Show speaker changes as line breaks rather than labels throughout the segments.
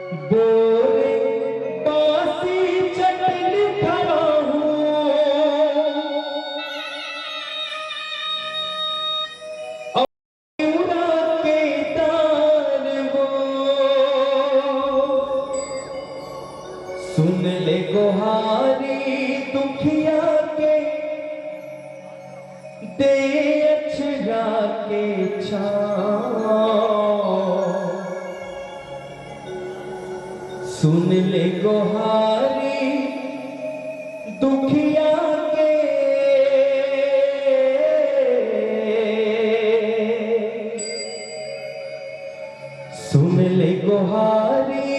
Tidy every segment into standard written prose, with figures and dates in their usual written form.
बोरे बासी चटन खड़ा हूँ उड़ा के तार वो सुन ले गुहारी दुखिया के दे अछरा के छाँव सुन ले गुहारी दुखिया के सुन ले गुहारी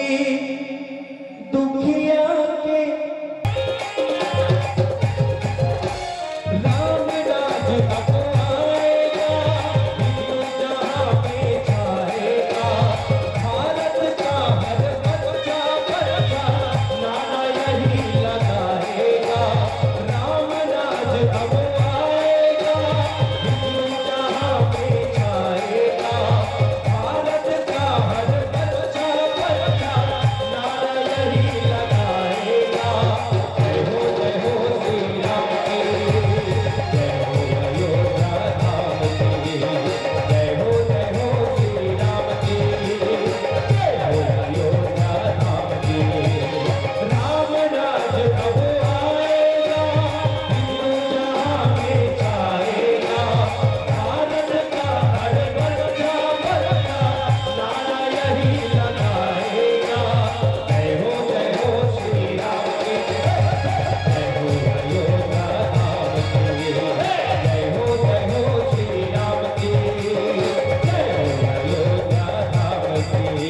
दुखिया के राम राज अब आएगा हिंदू जहां पे छाएगा भारत का हर बच्चा बच्चा नारा यही लगाएगा राम राज अब आएगा हिंदू जहां पे छाएगा भारत का हर बच्चा बच्चा नारा यही लगाएगा जय हो श्री राम की जय हो अयोध्या धाम की जय हो श्री राम की जय हो अयोध्या धाम की राम राज अब आएगा हिंदू जहां में छाएगा भारत का हर बच्चा बच्चा नारा यही लगाएगा जय हो श्री राम की जय हो अयोध्या धाम की जय हो श्री राम की जय हो अयोध्या धाम की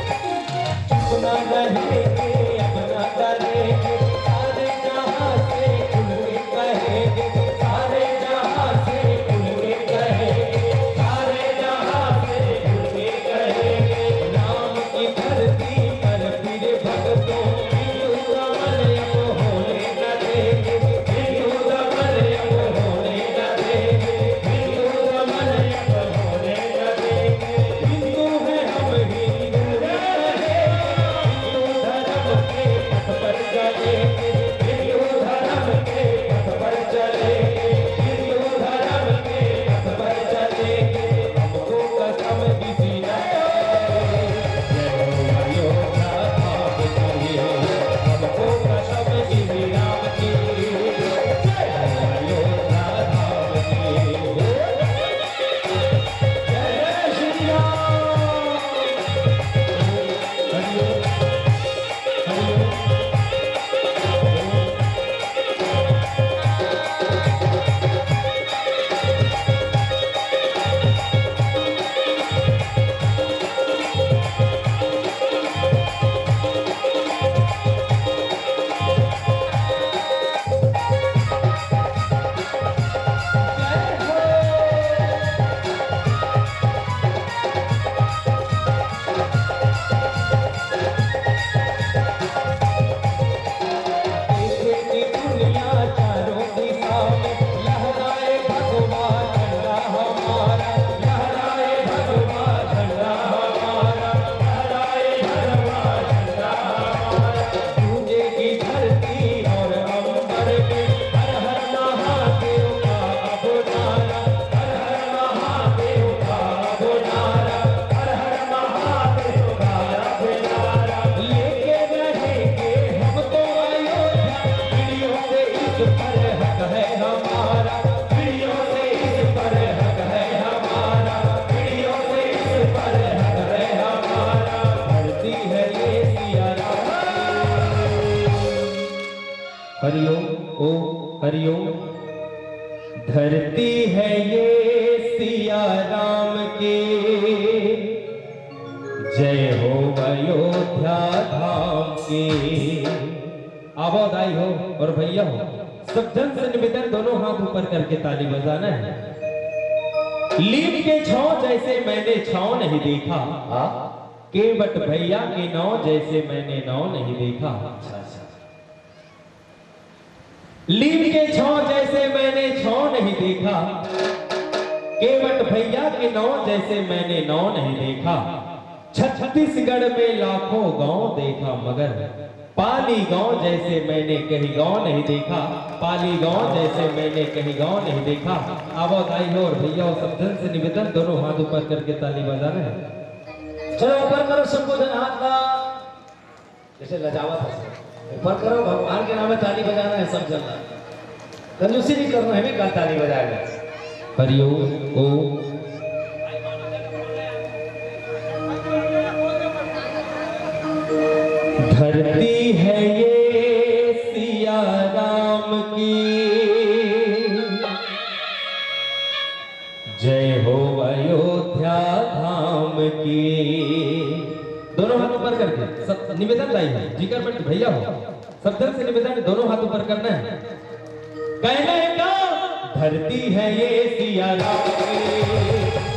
अपना रहेंगे अपना डरेंगे सारे जहां से उनके कहेंगे सारे जहां से उनके कहेंगे सारे जहां से उनके कहेंगे राम की धरती पर फिर भक्तों हिंदू दमन अब होने न देंगे हिंदू दमन अब होने न देंगे हिंदू दमन अब होने न देंगे हिंदू है हम हिंदू रहेंगे हिंदू धर्म के पथ पर चलेंगे हिंदू धर्म के पथ पर चलेंगे हिंदू धर्म के पथ पर चलेंगे हमको कसम किसी न जय हो अयोध्या धाम की हमको कसम किसी राम की जय हो अयोध्या धाम की जय श्री राम हरिओम हरिओम देखे की दुनिया चारों दिशा में लहराए भगवान झंडा हमारा लहराए भगवान झंडा हमारा लहराए भगवान झंडा हमारा गूंजेगी धरती और अंबर पे हर हर महादेव का अब नारा हर हर महादेव का अब नारा हर हर महादेव का अब नारा लेके रहेंगे हम तो अयोध्या पीढ़ियों से इस पर हक है हमारा पीढ़ियों से इस पर हक है हमारा पीढ़ियों से इस पर हक है हमारा धरती है ये सिया राम हरिओम ओ हरिओम धरती है ये सिया राम की, जय हो अयोध्या धाम की। आवाज आई हो और भैया हो, सब जन से निवेदन दोनों हाथ ऊपर करके ताली बजाना है। लीप के छांव जैसे मैंने छांव नहीं देखा, केवट भैया के नाव जैसे मैंने नाव नहीं देखा। लीप के छांव जैसे मैंने छांव नहीं देखा, केवट भैया के नाव जैसे मैंने नाव नहीं देखा। छत्तीसगढ़ में लाखों गांव देखा, मगर पाली गांव जैसे मैंने कहीं गांव नहीं देखा। पाली गांव जैसे मैंने कहीं गांव नहीं देखा। आवाज आई हो और भैया और सब जन से निवेदन दोनों हाथ ऊपर करके ताली बजाना है।
चलो ऊपर करो संबोधन हाथ का, जैसे लजावत है, ऊपर करो, भगवान के नाम में ताली बजाना है सब जन। कंजूसी नहीं करना है, भी कल ताली बजाएगा।
हरिओम ओम। धरती है ये सिया राम की, जय हो अयोध्या धाम की। दोनों हाथ ऊपर करके सब निवेदन लाई है, जिगर बट भैया हो, सब जन से निवेदन दोनों हाथ ऊपर करना है। कहने का धरती है ये सिया राम की,